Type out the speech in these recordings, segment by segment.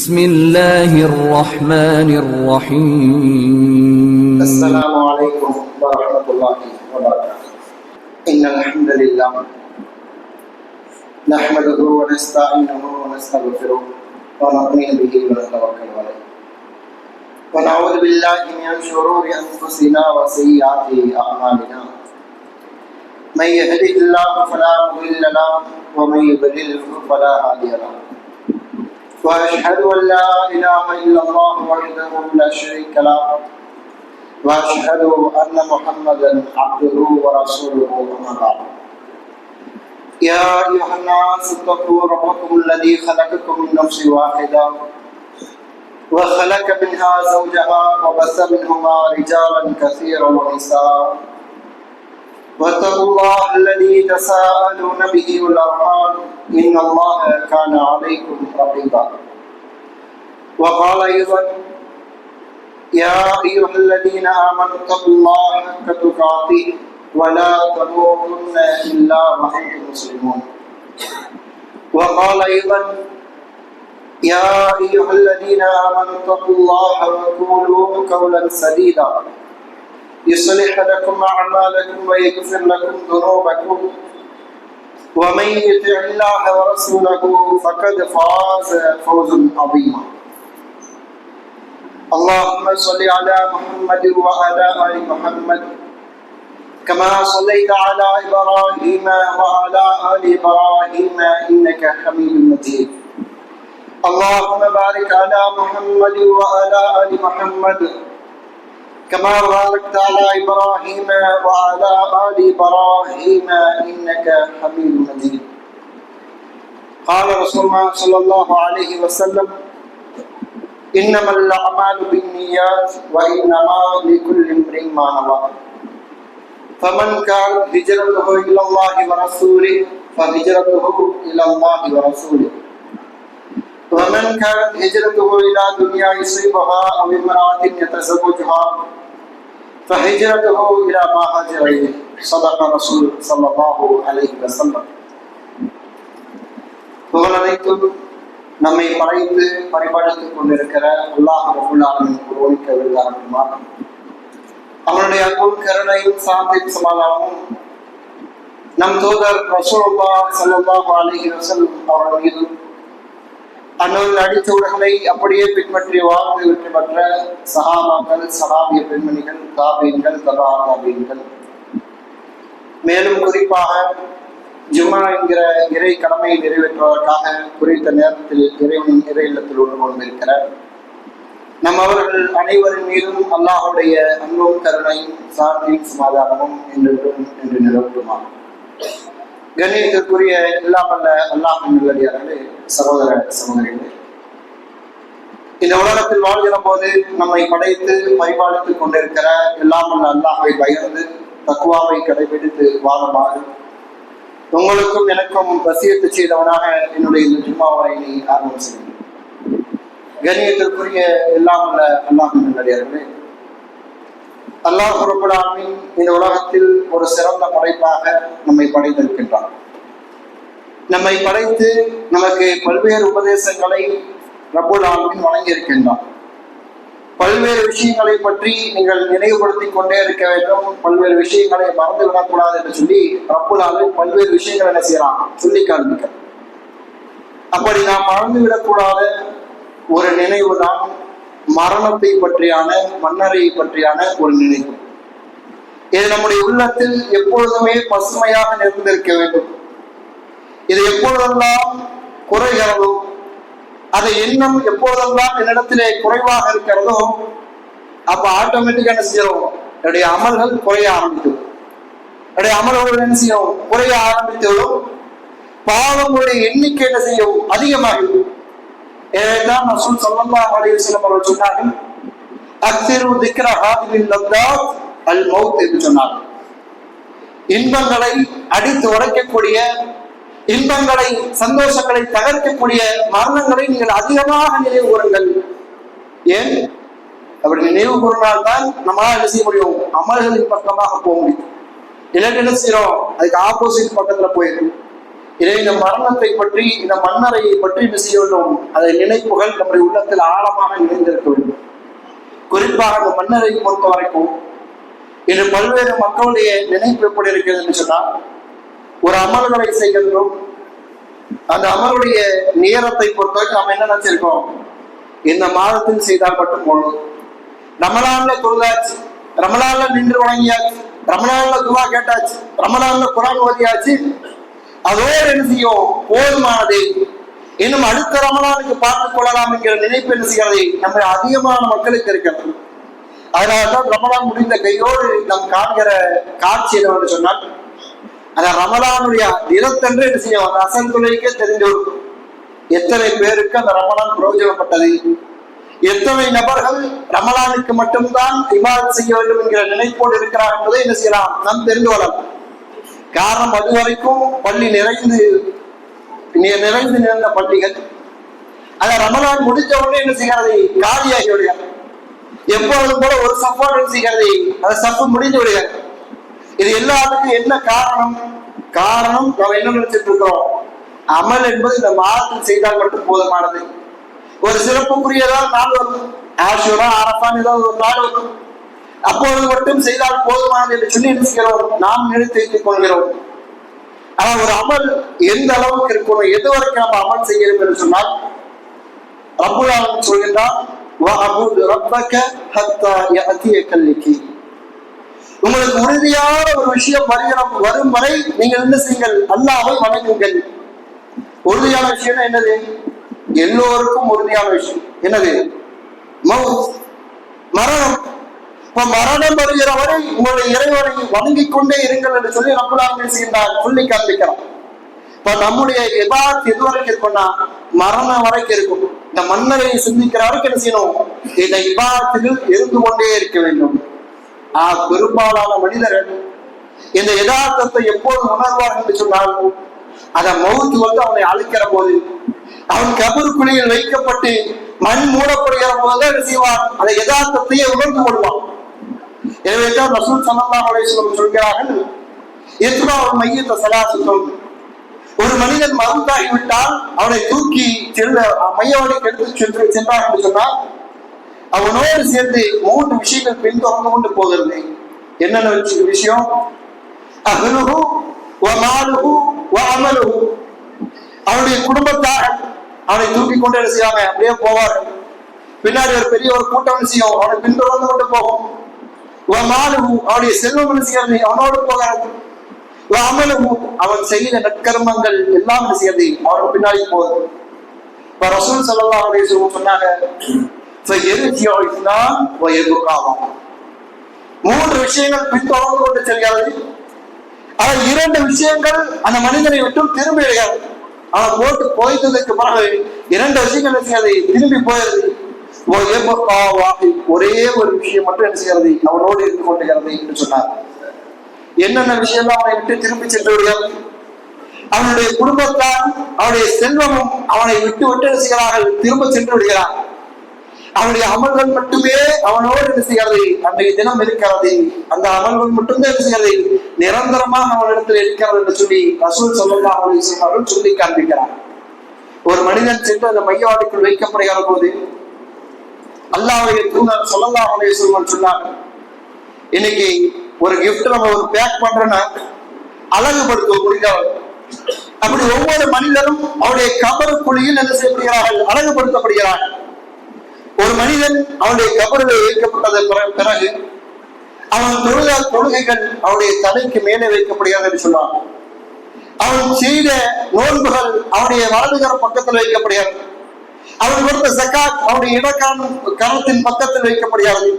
بسم الله الرحمن الرحيم. السلام عليكم ورحمة الله وبركاته. إن الحمد لله نحمده ونستعينه ونستغفره ونؤمن به ونتوكل عليه ونعوذ بالله من شرور أنفسنا وسيئات أعمالنا. من يهده الله فلا مضل له ومن يضلل فلا هادي له. وأشهد أن لا إله إلا الله وحده لا شريك له وأشهد أن محمدا عبده ورسوله أما بعد. يا أيها الناس اتقوا ربكم الذي خلقكم من نفس واحدة وخلق منها زوجها وبث منهما رجالا كثيرا ونساء واتقوا الله الذي تساءلون به والأرحام إن الله كان عليكم رقيبا. وقال أيضا يا أيها الذين آمنوا اتقوا الله حق تقاته ولا تموتن إلا وأنتم مسلمون. وقال أيضا يا أيها الذين آمنوا اتقوا الله وقولوا قولا سديدا يصلح لكم أعمالكم ويغفر لكم ذنوبكم ومن يطع الله ورسوله فقد فاز فوزا عظيما. اللهم صل على محمد وعلى آل محمد كما صليت على إبراهيم وعلى آل إبراهيم إنك حميد مجيد. اللهم بارك على محمد وعلى آل محمد كما باركت على إبراهيم وعلى آل إبراهيم إنك حميد مجيد. قال رسول الله صلى الله عليه وسلم إنما الأعمال بالنيات وإنما لكل امرئ ما نوى. فمن كانت هجرته إلى الله ورسوله فهجرته إلى الله ورسوله ومن كانت هجرته إلى دنيا يصيبها أو امرأة يتزوجها فهجرته إلى ما هاجر إليه. صدق رسول صلى الله عليه وسلم. புகழனைத்தும் நம்மை படைத்து பரிபாலித்துக் கொண்டிருக்கிற அல்லாஹ் ரப்பல் ஆலமீன் ஒருவனுக்கு விருதாகுமா. அவனுடைய அன்பும் கருணையும் சாந்தியும் சமாதானமும் நம் தூதர் ரசூலுல்லாஹ் ஸல்லல்லாஹு அலைஹி வஸல்லம் அவர்கள் மீதும் அன்னவர்கள் அடித்தவர்களை அப்படியே பின்பற்றி வாழ்ந்து வெற்றி பெற்ற சஹாபாக்கள், சஹாபிய பெண்மணிகள், தாபீன்கள், தபா தாபீன்கள், மேலும் குறிப்பாக ஜும்மா என்கிற இறை கடமையை நிறைவேற்றுவதற்காக குறித்த நேரத்தில் இறைவனின் இறை இல்லத்தில் ஒன்று கொண்டிருக்கிற நம் அவர்கள் அனைவரின் மீதும் அல்லாஹுடைய அன்பும் கருணையும் சாந்தியும் சமாதானமும் என்று நிலவுமா. கண்ணியத்திற்குரிய இல்லாமல்ல அல்லாஹின் நல்லடியார்களே, சகோதர சகோதரிகளே, இந்த உலகத்தில் வாழ்கிற போது நம்மை படைத்து பரிபாலித்துக் கொண்டிருக்கிற இல்லாமல்ல அல்லாஹை பயந்து தக்குவாவை கடைபிடித்து வாழுமாறு உங்களுக்கும் எனக்கும் வசியத்து செய்தவனாக என்னுடைய இந்த ஜும்மாவை ஆரம்பம் செய்யும். கண்ணியத்திற்குரிய இல்லாமல்ல அல்லாஹின் நல்லடியார்களே, அல்லாஹ் ரப்பல் ஆலமீன் இந்த உலகத்தில் ஒரு சிறந்த படைப்பாக நம்மை படைத்திருக்கின்றார். நம்மை படைத்து நமக்கு பல்வேறு உபதேசங்களை ரப்பல் ஆலமீன் வழங்கியிருக்கின்றார். பல்வேறு விஷயங்களை பற்றி நீங்கள் நினைவுபடுத்திக் கொண்டே இருக்க வேண்டும். பல்வேறு விஷயங்களை மறந்து விடக்கூடாது என்று சொல்லி ரப்பல் ஆலமீன் பல்வேறு விஷயங்கள் என்ன செய்யலாம் சொல்லி காண்பிக்க. அப்படி நாம் மறந்து விடக்கூடாத ஒரு நினைவு தான் மரணத்தை பற்றியான, மன்னரை பற்றியான ஒரு நினைவு. இது நம்முடைய உள்ளத்தில் எப்பொழுதுமே பசுமையாக நிறைந்திருக்க வேண்டும். இது எப்பொழுதெல்லாம் குறைகிறதோ, அதை எண்ணம் எப்பொழுதெல்லாம் என்னிடத்திலே குறைவாக இருக்கிறதோ, அப்ப ஆட்டோமேட்டிக்கா என்ன செய்யும், என்னுடைய அமல்கள் குறைய ஆரம்பிக்கும். என்னுடைய அமல்கள் என்ன செய்யும், குறைய ஆரம்பித்ததும் பாவங்களுடைய எண்ணிக்கை என்ன செய்யும், அதிகமாகும். ஏனென்றால் ரசூல் ஸல்லல்லாஹு அலைஹி வஸல்லம் அவர்கள் சொன்னார்கள், அக்ஸிரு திக்ர ஹாதிமில் லத்தாத் அல் மௌத் என்று சொன்னார்கள். இன்பங்களை அடித்து உடைக்கக்கூடிய, இன்பங்களை சந்தோஷங்களை தகர்க்கக்கூடிய மரணங்களை நீங்கள் அதிகமாக நினைவு கூறுங்கள். ஏன் அப்படி நினைவு கூறினால்தான் நம்மளால் என்ன செய்ய முடியும், அமல்களின் பக்கமாக போக முடியும். இல்லைன்னு என்ன செய்யறோம், அதுக்கு ஆப்போசிட் பக்கத்துல போயிடும். இதை இந்த மரணத்தை பற்றி, இந்த மண்ணறையை பற்றி என்ன செய்ய வேண்டும்? அதை நினைப்புகள் நம்முடைய உள்ளத்தில் ஆழமாக நிறைந்திருக்க வேண்டும். குறிப்பாக அந்த மண்ணறையை பொறுத்த வரைக்கும் இன்று பல்வேறு மக்களுடைய நினைப்பு எப்படி இருக்கிறது என்று சொன்னால், ஒரு அமல்களை செய்கின்றோம். அந்த அமலுடைய நேரத்தை பொறுத்தவரைக்கும் நம்ம என்ன நினைச்சிருக்கோம்? இந்த மாதத்தில் செய்தால் மட்டும் போதும். ரமலான்ல தொழுதாச்சு, ரமலான்ல நின்று வணங்கியாச்சு, ரமலான்ல துவா கேட்டாச்சு, ரமலான்ல குரான் ஓதியாச்சு, அதோடு என்ன செய்யும்? போதுமானது. இன்னும் அடுத்த ரமலானுக்கு பார்த்துக் கொள்ளலாம் என்கிற நினைப்பு என்ன செய்கிறது நம்ம அதிகமான மக்களுக்கு இருக்கிறது. அதனால்தான் ரமலான் முடிந்த கையோடு நாம் காண்கிற காட்சி என்னவென்று சொன்னால், அந்த ரமலானுடைய தினத்தன்று என்ன செய்யும்? அந்த அசல் துறைக்கே தெரிந்து எத்தனை பேருக்கு அந்த ரமலான் பிரயோஜனப்பட்டது, எத்தனை நபர்கள் ரமலானுக்கு மட்டும்தான் இபாதத் செய்ய வேண்டும் என்கிற நினைப்போடு இருக்கிறார் என்பதை என்ன செய்யலாம்? நாம் தெரிந்து கொள்ளலாம். காரணம், அதுவரைக்கும் பள்ளி நிறைந்து நிறந்த பள்ளிகள் அந்த ரமலான் முடிஞ்ச உடனே என்ன செய்கிறது? காலியாகி விடுகிறது. எப்பொழுதும் போல ஒரு சப்போர்ட் என்ன செய்கிறது? அந்த சப்பு முடிந்து விடுகிறது. இது எல்லாத்துக்கும் என்ன காரணம்? நம்ம என்ன நினைச்சிட்டு இருக்கிறோம்? அமல் என்பது இந்த மாதத்தில் செய்தால் மட்டும் போதுமானது. ஒரு சிறப்புக்குரியதான் நாள் வரும், ஆஷுரா, அரஃபான், ஏதாவது ஒரு நாள் வரும், அப்பொழுது மட்டும் செய்தால் போதுமானது என்று சொல்லி நினைக்கிறோம், நாம் நினைத்து வைத்துக் கொள்கிறோம். ஆனா ஒரு அமல் எந்த அளவுக்கு இருக்கணும், எது வரைக்கும் நம்ம அமல் செய்யணும் என்று சொன்னால், ரப்புல் ஆலமீன் சொல்கின்றான், உங்களுக்கு உறுதியான ஒரு விஷயம் வரும் வரை நீங்கள் என்ன செய்யுங்கள்? அல்லாஹ்வை வணங்குங்கள். உறுதியான விஷயம் என்னது? எல்லோருக்கும் உறுதியான விஷயம் என்னது? மரணம். இப்ப மரணம் வருகிற வரை உங்களுடைய இறைவனை வணங்கிக் கொண்டே இருங்கள் என்று சொல்லி ரப்புல் ஆலமீன் சொல்லி காண்பிக்கிறான். இப்ப நம்முடைய இபாதத் எது வரைக்கும் இருக்கும்னா மரணம் வரைக்கும் இருக்கும். இந்த மன்னரை சிந்திக்கிற வரைக்கும் என்ன செய்யணும்? இந்த இபாதத்துகள் இருந்து கொண்டே இருக்க வேண்டும். பெரும்பாலான மனிதர்கள் இந்த யதார்த்தத்தை எப்போது உணர்வார்கள் என்று சொன்னால், அத மௌத் வந்து அவனை அழைக்கிற போது, அவன் கபர் குழியில் வைக்கப்பட்டு மண் மூடப்படுகிற போதுதான் என்ன செய்வான்? அந்த யதார்த்தத்தையே உணர்ந்து கொள்வான். எனவே தான் ரசூல் ஸல்லல்லாஹு அலைஹி வஸல்லம் சொல்கிறார்கள், இத்ராஉல் மய்யித ஸலாஸத்துன், ஒரு மனிதன் மௌத்தாகிவிட்டால் அவனை தூக்கி மையவாடிக்கு எடுத்து சென்றார் என்று சொன்னால், அவனோடு சேர்ந்து 3 விஷயங்கள் பின்தொடர்ந்து கொண்டு போகிறது. என்னென்ன விஷயம்? அஹ்லுஹு வ மாலுஹு வ அமலுஹு, அவனுடைய குடும்பத்தார் அவனை தூக்கி கொண்டு என்ன செய்வாங்க? அப்படியே போவார்கள். பின்னாடி ஒரு பெரிய ஒரு கூட்டம் செய்யும், அவனை பின்தொடர்ந்து கொண்டு போகும். மாலுஹு, அவனுடைய செல்வம் என்ன செய்யறது? அவனோடு போகிறது. அமலுஹு, அவன் செய்த நற்கர்மங்கள் எல்லாம் என்ன செய்யறது? அவனுக்கு பின்னாடி போகுது. இப்ப ரசூல் ஸல்லல்லாஹு அலைஹி வஸல்லம் சொன்னாங்க, 3 விஷயங்கள் பின்தொடர்ந்து கொண்டு செல்கிறது. ஆனால் 2 விஷயங்கள் அந்த மனிதனை விட்டு திரும்பி விடுகிறது. அவன் போட்டு போய்த்ததுக்கு பிறகு 2 விஷயங்கள் செய்யறது? திரும்பி போயிடுது. ஒரே ஒரு விஷயம் மட்டும் என்ன செய்யறது? அவனோடு இருந்து கொண்டுகிறது என்று சொன்னார். என்னென்ன விஷயம் அவனை விட்டு திரும்பி சென்று விடுகிறது? அவனுடைய குடும்பத்தார், அவனுடைய செல்வமும் அவனை விட்டு விட்டு என்ன செய்கிறார்கள்? திரும்ப சென்று விடுகிறான். அவனுடைய அமல்கள் மட்டுமே அவனோடு என்ன செய்கிறது? அன்றைய தினம் இருக்கிறது. அந்த அமல்கள் மட்டும்தான் என்ன செய்கிறது? நிரந்தரமாக அவனிடத்தில் இருக்கிறது என்று சொல்லி ரசூல் ஸல்லல்லாஹு அலைஹி வஸல்லம் அவர்கள் சொல்லி காண்பிக்கிறார். ஒரு மனிதன் சென்று அந்த மையவாடிக்குள் வைக்கப்படுகிற போது அல்லாஹ்வுடைய தூதர் ஸல்லல்லாஹு அலைஹி வஸல்லம் சொன்னாங்க, இன்னைக்கு ஒரு கிஃப்ட் நம்ம ஒரு பேக் பண்றோம்னா அழகுபடுத்த முடியாது. அப்படி ஒவ்வொரு மனிதனும் அவருடைய கபர் குழியில் என்ன செய்யப்படுகிறார்கள்? அழகுபடுத்தப்படுகிறார்கள். ஒரு மனிதன் அவனுடைய கபரில் வைக்கப்பட்டதன் பிறகு அவன் தொழுகைகள் அவனுடைய தலைக்கு மேலே வைக்கப்படுகிறது என்று சொல்லுவான். அவன் செய்த நோன்புகள் அவனுடைய வலதுகர பக்கத்தில் வைக்கப்படுகிறது. அவன் கொடுத்த ஸகாத் அவனுடைய இடக்கரத்தின் பக்கத்தில் வைக்கப்படுகிறது.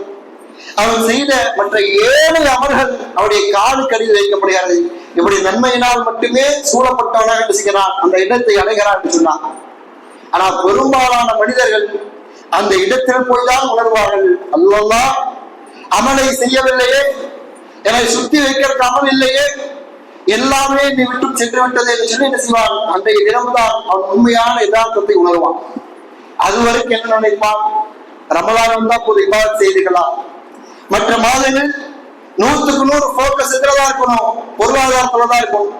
அவன் செய்த மற்ற 7 அமல்கள் அவனுடைய காலுக்கடியில் வைக்கப்படுகிறது. இப்படி நன்மையினால் மட்டுமே சூழப்பட்டவனாக என்ன செய்கிறான்? அந்த இடத்தை அடைகிறான் என்று சொன்னான். ஆனால் பெரும்பாலான மனிதர்கள் அந்த இடத்தில் போய்தான் உணர்வார்கள், அல்லாஹ் அமலை செய்யவில்லையே, என்னை சுத்தி வைக்கிறதுக்கு அமல் இல்லையே, எல்லாமே நீ விட்டு சென்று விட்டது என்று சொல்லி என்ன செய்வான்? அன்றைய தினம்தான் அவன் உண்மையான யதார்த்தத்தை உணர்வான். அதுவரைக்கும் என்ன நினைப்பான்? ரமலான் வந்தா போது இபாதத் செய்துக்கலாம், மற்ற மாதங்கள் 100க்கு 100 போக்கஸ் இதுலதான் இருக்கணும், பொருளாதாரத்துலதான் இருக்கணும்.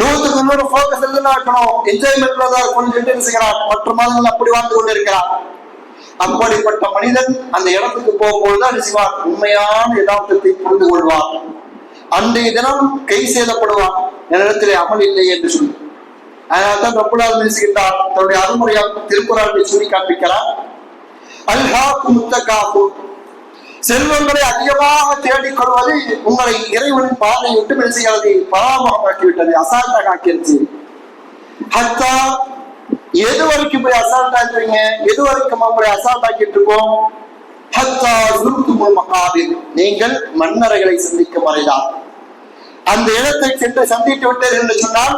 100க்கு 100 போக்கஸ் எல்லாம் இருக்கணும், என்ஜாய்மெண்ட்ல தான் இருக்கணும்னு என்ன செய்கிறார், மற்ற மாதங்கள் அப்படி வாழ்ந்து கொண்டு இருக்கிறார். அப்படிப்பட்ட மனிதன் அந்த இடத்துக்கு போகும்போதுதான் நிச்சயமாக உண்மையான யதார்த்தத்தை புரிந்து கொள்வார். அன்றைய தினம் கை சேதப்படுவான், என்னிடத்திலே அமல் இல்லை என்று சொல்லி. அதனால்தான் ரப்புல் ஆலமீன் பேசுகின்றார், தன்னுடைய அருமுறையாக திருக்குறளை சொல்லி காண்பிக்கிறார். அல்ஹாக்கும் முத்தகாக்கும், செல்வங்களை அதிகமாக தேடிக் கொள்வது உங்களை இறைவனின் பாதையை விட்டு மெல்சிகளை பராமரமாக்கிவிட்டது, அசால்ட்டாக ஆக்கிருச்சு. ஹத்தா, எது வரைக்கும் போய் அசால்ட் ஆக்குறீங்க, எது வரைக்கும் உங்களை அசால்ட் ஆக்கிட்டு இருக்கோம்? ஹத்தா சுருக்குமுல் மகாபிர், நீங்கள் மன்னரைகளை சந்திக்கும் வரைதான். அந்த இடத்தை சென்று சந்தித்து விட்டீர்கள் என்று சொன்னால்,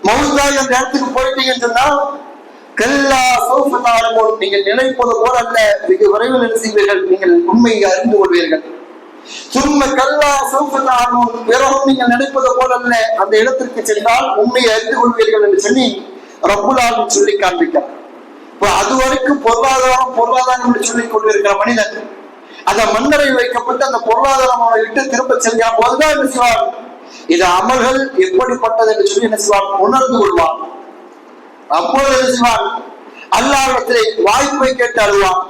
மௌத்தாய் அந்த இடத்துக்கு போயிட்டீங்கன்னு சொன்னால், கல்லா சௌஃப தஅலமூன், நீங்கள் நினைப்பது போல அல்ல, வெகு விரைவில் என்ன செய்வீர்கள், நீங்கள் உண்மையை அறிந்து கொள்வீர்கள். சும்ம கல்லா சௌஃப தஅலமூன், பிறகும் நீங்கள் நினைப்பது போல அல்ல, அந்த இடத்திற்கு சென்றால் உண்மையை அறிந்து கொள்வீர்கள் என்று சொல்லி ரப்புல் ஆலமீன் சொல்லி காண்பிக்கிறார். இப்போ அது வரைக்கும் பொருளாதாரம் என்று சொல்லிக் கொண்டிருக்கிற மனிதன் அந்த மன்னரை வைக்கப்பட்டு அந்த பொருளாதாரம் அவனை விட்டு திரும்ப செல்கிற போதுதான் என்ன செய்வார், இது அமல்கள் எப்படிப்பட்டது என்று சொல்லி என்ன செய்வார், உணர்ந்து கொள்வார். அப்போது என்ன செய்வார், அல்லாஹ்விடத்திலே வாய்ப்பை கேட்டு அழுவான்.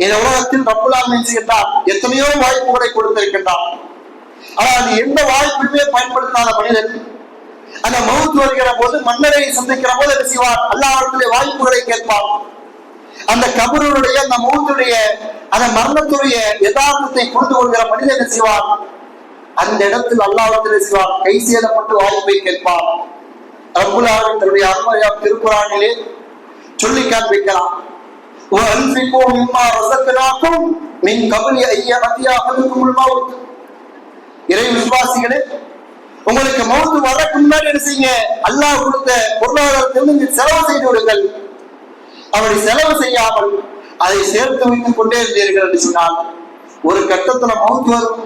இந்த உலகத்தில் ரப்புல் ஆலமீன் செய்கின்றார், எத்தனையோ வாய்ப்புகளை கொடுத்திருக்கின்றார். ஆனால் அது எந்த வாய்ப்புமே பயன்படுத்தாத மனிதன் அந்த மவுத் வருகிற போது, மன்னரை சந்திக்கிற போது என்ன செய்வார், அல்லாஹ்விடத்திலே வாய்ப்புகளை கேட்பார். அந்த கபருடைய அந்த மவுத்துடைய அந்த மரணத்துடைய யதார்த்தத்தை புரிந்து கொள்கிற மனிதன் என்ன செய்வார், அந்த இடத்தில் அல்லாஹ்விடத்திலே செய்வார், கை சேதப்பட்டு வாய்ப்பை கேட்பார். ரப்புல் ஆலமீன் தன்னுடைய அருமையான திருக்குர்ஆனிலே சொல்லி காண்பிக்கிறார். وَأَنْفِقُوا مِمَّا رَزَقْنَاكُمْ مِنْ قَبْلِ أَنْ يَأْتِيَ أَحَدَكُمُ الْمَوْتُ, இறை விசுவாசிகளே, உங்களுக்கு மவுத் வரக்கு முன்னாடி என்ன செய்யுங்க, அல்லாஹ் கொடுத்த பொருளாதாரத்திலிருந்து நீங்கள் செலவு செய்து விடுங்கள். அப்படி செலவு செய்யாமல் அதை சேர்த்து வைத்துக் கொண்டே இருந்தீர்கள் என்று சொன்னால், ஒரு கட்டத்துல மவுத் வரும்.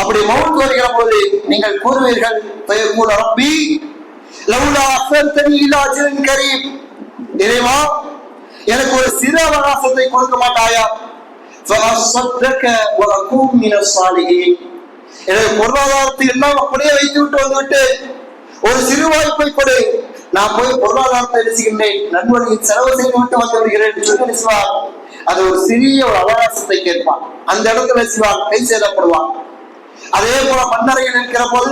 அப்படி மவுத் வருகிற போது நீங்கள் கூறுவீர்கள், ரப்பி லவ்லா அஃபர்தனி இலா அஜ்ரின் கரீம், இறைவா எனக்கு ஒரு சிறு அவகாசத்தை கொடுக்க மாட்டாயா, ஃபஅஸ்ஸதக வ அகூன் மினஸ் ஸாலிஹீன், எனது பொருளாதாரத்தை எல்லாம் அப்படியே வைத்து விட்டு வந்துவிட்டு ஒரு சிறு வாய்ப்பை கொடு, நான் போய் பொருளாதாரத்தை எழுதுகின்றேன், நண்பனின் செலவு செய்து விட்டு வந்து விடுகிறேன் என்று சொல்லி சிவார் அது ஒரு சிறிய ஒரு அவகாசத்தை கேட்பான். அந்த இடத்துல சிவார் கை சேதப்படுவான். அதே போல மன்னரையில் இருக்கிற போது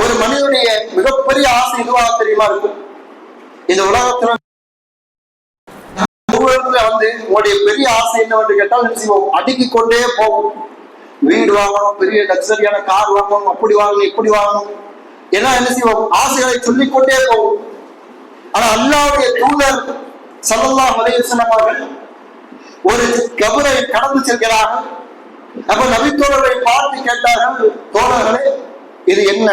ஒரு மனிதனுடைய மிகப்பெரிய ஆசை எதுவாக தெரியுமா இருக்கும், இந்த உலகத்துல வந்து உங்களுடைய பெரிய ஆசை என்னவென்று கேட்டால் என்ன செய்வோம், அடுக்கிக் கொண்டே போகும். வீடு வாங்கணும், பெரிய லக்ஸரியான கார் வாங்கணும், அப்படி வாங்கணும், இப்படி வாங்கணும், ஏன்னா என்ன செய்வோம், ஆசைகளை சொல்லிக்கொண்டே போகும். ஆனா அல்லாஹ்வுடைய தூதர் ஸல்லல்லாஹு அலைஹி வஸல்லம் அவர்கள் ஒரு கபரை கடந்து செல்கிறார்கள். அப்ப நபி தோழரை பார்த்து கேட்டார்கள், தோழர்களே இது என்ன?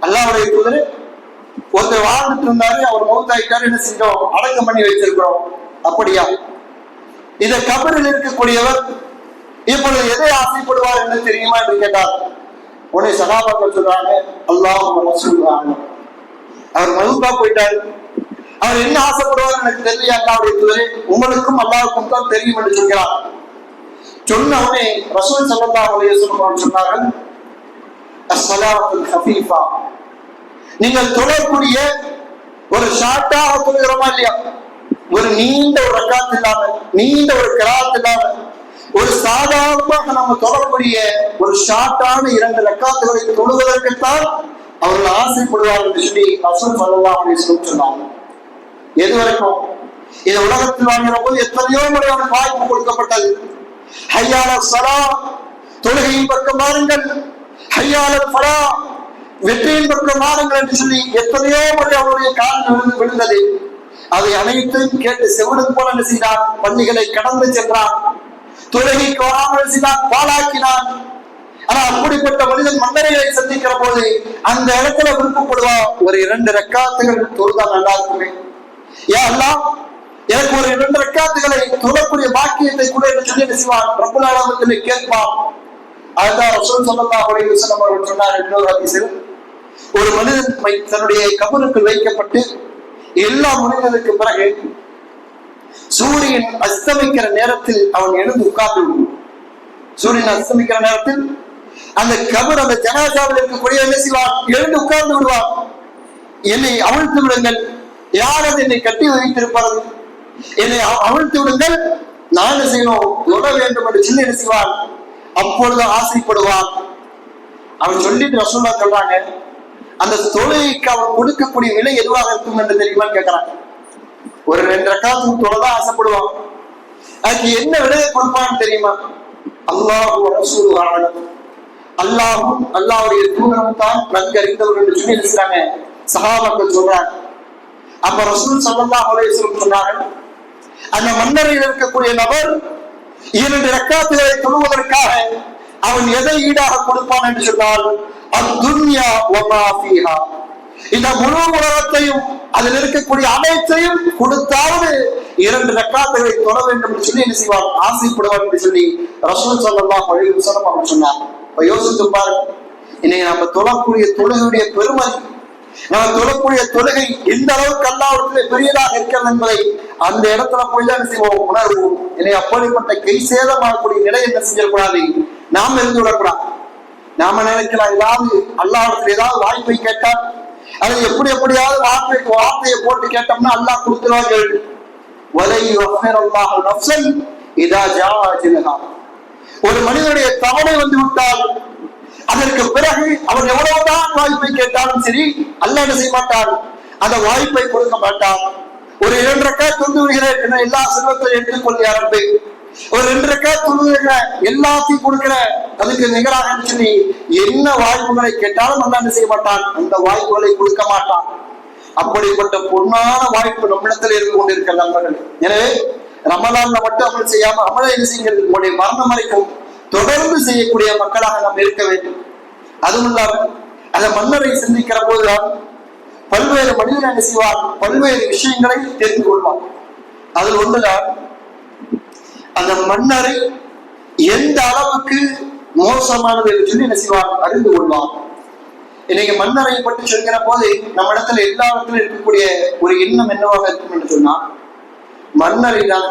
அல்லாஹ்வுடைய தூதரே, ஒருத்தர் வாழ்ந்துட்டு இருந்தாரு, அவர் மௌத்தாயிட்டாரு, என்ன செஞ்சோம், அடக்கம் பண்ணி வச்சிருக்கிறோம். அப்படியா? இந்த கபரில் இருக்கக்கூடியவர் இப்பொழுது எதை ஆசைப்படுவார் என்று தெரியுமா என்று கேட்டார். உடனே சகாபாக்கள் சொல்றாங்க, அல்லாஹ் ரசூலுல்லாஹ், அவர் மௌத்தா போயிட்டாரு, அவர் என்ன ஆசைப்படுவார் எனக்கு தெரியல, அல்லாஹ்வுடைய தூதரே உங்களுக்கும் அல்லாஹ்வுக்கும் தான் தெரியும் என்று சொல்கிறார். சொன்ன உடனே ரசூல் ஸல்லல்லாஹு அலைஹி வஸல்லம் சொன்னார்கள், அஸ்ஸலாத்துல் ஹஃபீஃபா, நீங்கள் தொழக்கூடிய ஒரு ஷார்ட்டாக தொழுகிறோமா இல்லையா, ஒரு நீண்ட ஒரு ரக்காத் இல்லாம, நீண்ட ஒரு கிராத் இல்லாம, ஒரு சாதாரணமாக நம்ம தொழக்கூடிய ஒரு ஷார்ட்டான 2 ரக்காத்துகளை தொழுவதற்குத்தான் அவர்கள் ஆசைப்படுவார்கள் என்று சொல்லி ரசூல் ஸல்லல்லாஹு அலைஹி வஸல்லம் சொன்னாங்க. எது வரைக்கும் இந்த உலகத்தில் வாழ்கிற போது எத்தனையோ முறை அவனுக்கு வாய்ப்பு கொடுக்கப்பட்டது. ஹய்யால ஸலா, தொழுகையின் பக்கம் மாறுங்கள், ஹய்யால ஃபலா, வெற்றியின் பக்கம் மாறுங்கள் என்று சொல்லி எத்தனையோ முறை அவருடைய காலில் விழுந்தது. அதை அனைத்தையும் கேட்டு செவிடு போல என்ன செய்தார், பள்ளிகளை கடந்து சென்றார், தொழுகைக்கு வராமல் செய்தார், பாழாக்கினான். ஆனா அப்படிப்பட்ட மனிதன் மன்னரையை சந்திக்கிற போது அந்த இடத்துல விருப்பப்படுவா, ஒரு 2 ரக்காத்துகள் தொழுதா நல்லா இருக்குமே, ஏன் அல்லாஹ் எனக்கு ஒரு 2 ரக்காத்துகளை தொழக்கூடிய பாக்கியத்தை கூட என்று சொல்லி என்ன செய்வான், ரப்புல் ஆலமீன் கேட்பான். அதுதான் ரசூல் ஸல்லல்லாஹு அலைஹி வஸல்லம் அவர்கள் சொன்னார் இன்னொரு ஹதீஸில், ஒரு மனிதன் தன்னுடைய கபருக்கு வைக்கப்பட்டு எல்லா மனிதனுக்கு பிறகு சூரியன் அஸ்தமிக்கிற நேரத்தில் அவன் எழுந்து உட்கார்ந்து விடுவான். சூரியன் அஸ்தமிக்கிற நேரத்தில் அந்த கபர் அந்த ஜனாசாவில் இருக்கக்கூடிய என்ன செய்வான், எழுந்து உட்கார்ந்து விடுவான். என்னை அவிழ்த்து விடுங்கள், யாரது என்னை கட்டி வைத்திருப்பார்கள், என்னை அவிழ்த்து விடுங்கள், நான் என்ன செய்யணும், தொட வேண்டும் என்று சொல்லி என்ன செய்வான், அப்பொழுது ஆசைப்படுவான். அவன் சொல்லிட்டு ரசூலுல்லாஹ் சொல்றாங்க, அந்த தொழுகைக்கு அவன் கொடுக்கக்கூடிய விலை எதுவாக இருக்கும் என்று தெரியுமான்னு கேட்கிறான். ஒரு 2 ரக்காத்து தொழதான் ஆசைப்படுவான். அதுக்கு என்ன விலையை கொடுப்பான்னு தெரியுமா? அல்லாஹு ரசூலுஹு அலம், அல்லாஹும் அல்லாஹ்வுடைய தூதரும் தான் நன்கு அறிந்தவர் என்று சொல்லி இருக்கிறாங்க சஹாபாக்கள் சொல்றாங்க. அப்ப ரசூல் ஸல்லல்லாஹு அலைஹி வஸல்லம் சொன்னார்கள், அந்த மன்னரையில் இருக்கக்கூடிய நபர் 2 ரக்காத்துகளை தொழுவதற்காக அவன் எதை ஈடாக கொடுப்பான் என்று சொன்னால், அத்துன்யா வமா ஃபீஹா, இந்த முழு உலகத்தையும் அதில் இருக்கக்கூடிய அனைத்தையும் கொடுத்தாவது 2 ரக்காத்துகளை தொழ வேண்டும் என்று சொல்லி என்ன செய்வார், ஆசைப்படுவார் என்று சொல்லி ரசூல் ஸல்லல்லாஹு அலைஹி வஸல்லம் அவர் சொன்னார். இப்ப யோசித்து பாருங்க, இன்னைக்கு நம்ம தொழக்கூடிய தொழுகையுடைய பெருமதி, நம்ம தொழக்கூடிய தொழுகை எந்த அளவுக்கு அல்லாஹ்விடத்திலே பெரியதாக இருக்கிறது என்பதை அந்த இடத்துல போய் தான் செய்வோம், உணர்வோம். என்னை அப்படிப்பட்ட கை சேதமாகக்கூடிய நிலை என்ன செஞ்சிடக்கூடாது, நாம இருந்து விடக்கூடாது. நாம நினைக்கலாம், ஏதாவது அல்லாஹ்விடத்தில் ஏதாவது வாய்ப்பை கேட்டால் அது எப்படியாவது வார்த்தையை போட்டு கேட்டோம்னா அல்லாஹ் கொடுத்துருவாங்க. ஒரு மனிதனுடைய தவணை வந்து விட்டால் அதற்கு பிறகு அவன் எவ்வளவுதான் வாய்ப்பை கேட்டாலும் சரி, அல்லாஹ் என்ன செய்ய மாட்டான், அந்த வாய்ப்பை கொடுக்க மாட்டான். ஒரு 2 ரக்காத் தொழுது விடுகிறேன், என்ன எல்லா செல்வத்தையும் எடுத்துக்கொள்ள ஆரம்பி, ஒரு 2 ரக்காத் தொழுது எல்லாத்தையும் கொடுக்கிற, அதுக்கு நிகராக சொல்லி என்ன வாய்ப்புகளை கேட்டாலும் அல்லாஹ் என்ன செய்ய மாட்டான், அந்த வாய்ப்புகளை கொடுக்க மாட்டான். அப்படிப்பட்ட பொன்னான வாய்ப்பு நம்மிடத்தில் இருந்து கொண்டிருக்கிற நண்பர்கள். எனவே ரமலான்ல மட்டும் அமல் செய்யாம அமலை என்ன செய்யுங்கள், உங்களுடைய மரணம் வரைக்கும் தொடர்ந்து செய்யக்கூடிய மக்களாக நாம் இருக்க வேண்டும். அதுவும் இல்லாம அந்த மன்னரை சிந்திக்கிற போதுதான் பல்வேறு மனிதர்கள் என்ன செய்வார், பல்வேறு விஷயங்களை தெரிந்து கொள்வார். அதில் ஒன்றுதான் அந்த மன்னரை எந்த அளவுக்கு மோசமானது என்று சொல்லி என்ன செய்வார், அறிந்து கொள்வார். இன்னைக்கு மன்னரை பற்றி சொல்கிற போது நம்ம இடத்துல எல்லா இடத்துல இருக்கக்கூடிய ஒரு எண்ணம் என்னவாக இருக்கும் என்று சொன்னா, மன்னரை தான்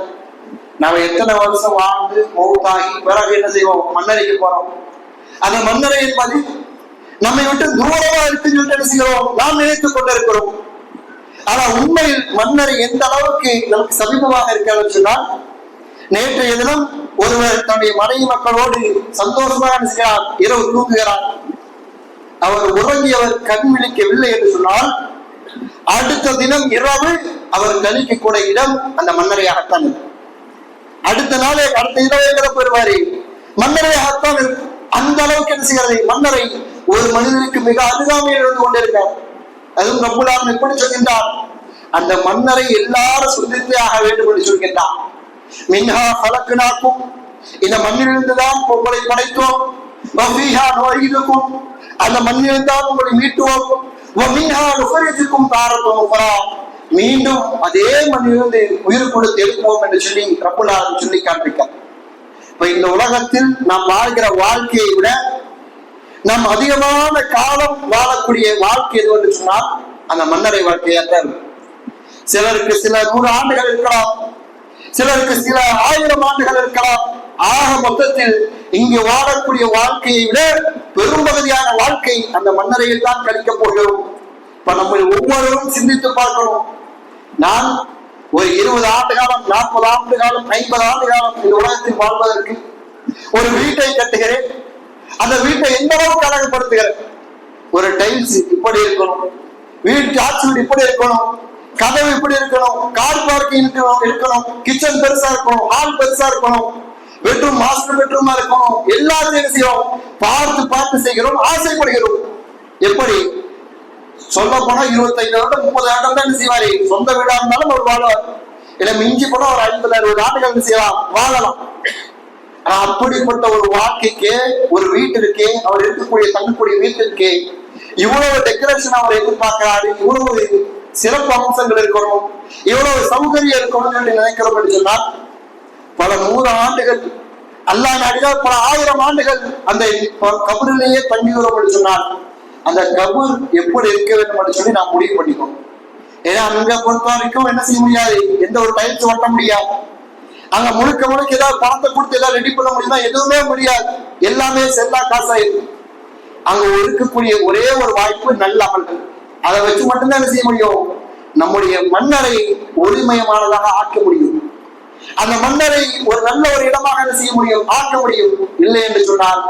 நாம எத்தனை வருஷம் வாழ்ந்து மௌத்தாகி பிறகு என்ன செய்வோம், மன்னரைக்கு போறோம். அந்த மன்னரை என்பது நம்மை விட்டு தூரமா இருக்குன்னு சொல்லிட்டு என்ன செய்கிறோம், நாம் நினைத்துக் கொண்டிருக்கிறோம். ஆனா உண்மையில் மன்னரை எந்த அளவுக்கு நமக்கு சமீபமாக இருக்கிறது சொன்னால், நேற்றைய தினம் ஒருவர் தன்னுடைய மனைவி மக்களோடு சந்தோஷமாக நினைக்கிறார், இரவு தூங்குகிறார். அவர் உறங்கியவர் கண் விழிக்கவில்லை என்று சொன்னால், அடுத்த தினம் இரவு அவர் கணிக்கக்கூட இடம் அந்த மன்னரையாகத்தான் இருக்கும். அடுத்த நாளே அடுத்த இரவு பெறுவாரு மன்னரையாகத்தான் இருக்கும். அந்த அளவுக்கு என்ன செய்கிறது, மன்னரை ஒரு மனிதனுக்கு மிக அருகாமையில் இருந்து கொண்டிருக்கிறார். அதுவும் ரப்புல் ஆலமீன் எப்படி சொல்கின்றார், அந்த மன்னரை எல்லாரும் சுத்தித்தே ஆக வேண்டும் என்று சொல்கின்றார். மின்ஹா ஹலக்னாக்கும், இந்த மண்ணிலிருந்துதான் உங்களை படைத்தோம். வஃபீஹா நுஈதுக்கும், அந்த மண்ணிலிருந்தான் உங்களை மீட்டுவோம். வமின்ஹா நுஃரிஜுக்கும் தாரத்தன் உக்ரா, மீண்டும் அதே மண்ணிலிருந்து உயிர் கொடுத்து எடுப்போம் என்று சொல்லி ரப்புல் ஆலமீன் சொல்லி காண்பிக்கிறார். இப்ப இந்த உலகத்தில் நாம் வாழ்கிற வாழ்க்கையை விட நாம் அதிகமான காலம் வாழக்கூடிய வாழ்க்கை எது என்று சொன்னால் அந்த மன்னரை வாழ்க்கையாத்தான். சிலருக்கு சில 100 ஆண்டுகள் இருக்கலாம், சிலருக்கு சில 1000 ஆண்டுகள் இருக்கலாம். ஆக மொத்தத்தில் இங்கு வாழக்கூடிய வாழ்க்கையை விட பெரும்பகுதியான வாழ்க்கை அந்த மன்னரையில் தான் கழிக்க போகிறோம். இப்ப நம்ம ஒவ்வொருவரும் சிந்தித்து பார்க்கணும். நான் ஒரு 20 ஆண்டு காலம், 40 ஆண்டு காலம், 50 ஆண்டு காலம் இந்த உலகத்தில் வாழ்வதற்கு ஒரு வீட்டை கட்டுகிறேன். அந்த வீட்டை எந்த அளவுக்கு அழகுபடுத்துகிறேன். ஒரு டைல்ஸ் இப்படி இருக்கணும், வீட்டு ஆட்சி இப்படி இருக்கணும், கதவு இப்படி இருக்கணும், கார் பார்க்கிங் இருக்கணும், கிச்சன் பெருசா இருக்கணும், ஹால் பெருசா இருக்கணும், பெட்ரூம் மாஸ்டர் பெட்ரூமா இருக்கணும். எல்லாத்தையும் செய்யறோம், பார்த்து பார்த்து செய்கிறோம், ஆசைப்படுகிறோம். எப்படி சொல்ல போனா 25 வருடம் 30 ஆண்டு தான் செய்வாரு. சொந்த வீடா இருந்தாலும் ஒரு வாழ்வார், இல்ல மிஞ்சி போனா ஒரு 50-60 ஆண்டுகள் செய்யலாம், வாழலாம். அப்படிப்பட்ட ஒரு வாழ்க்கைக்கு, ஒரு வீட்டிற்கு, அவர் இருக்கக்கூடிய தங்கக்கூடிய வீட்டிற்கு இவ்வளவு டெக்கரேஷன் அவர் எதிர்பார்க்கிறாரு, இவ்வளவு சிறப்பு அம்சங்கள் இருக்கணும், இவ்வளவு சௌகரியம் இருக்கணும் என்று நினைக்கிறோம் என்று சொன்னால், பல 100 ஆண்டுகள் அல்லாஹ் நாடினால் பல 1000 ஆண்டுகள் அந்த கபரிலேயே தங்குகிறோம் என்று சொன்னால், அந்த கபர் எப்படி இருக்க வேண்டும் என்று சொல்லி நாம் முடிவு பண்ணிக்கணும். ஏன்னா அங்க பொறுத்த வரைக்கும் என்ன செய்ய முடியாது, எந்த ஒரு டைல்ஸ் ஒட்ட முடியாது. அங்க முழுக்க முழுக்க ஏதாவது பணத்தை கொடுத்து ஏதாவது ரெடி பண்ண முடியுமா? எதுவுமே முடியாது. எல்லாமே செல்லா காசாயிருக்கு. அங்க இருக்கக்கூடிய ஒரே ஒரு வாய்ப்பு நல்ல அமல்கள். அதை வச்சு மட்டும்தான் என்ன செய்ய முடியும்? நம்முடைய மன்னரை ஒளிமயமானதாக ஆக்க முடியும். அந்த மன்னரை ஒரு நல்ல ஒரு இடமாக என்ன செய்ய முடியும்? ஆக்க முடியும். இல்லை என்று சொன்னால்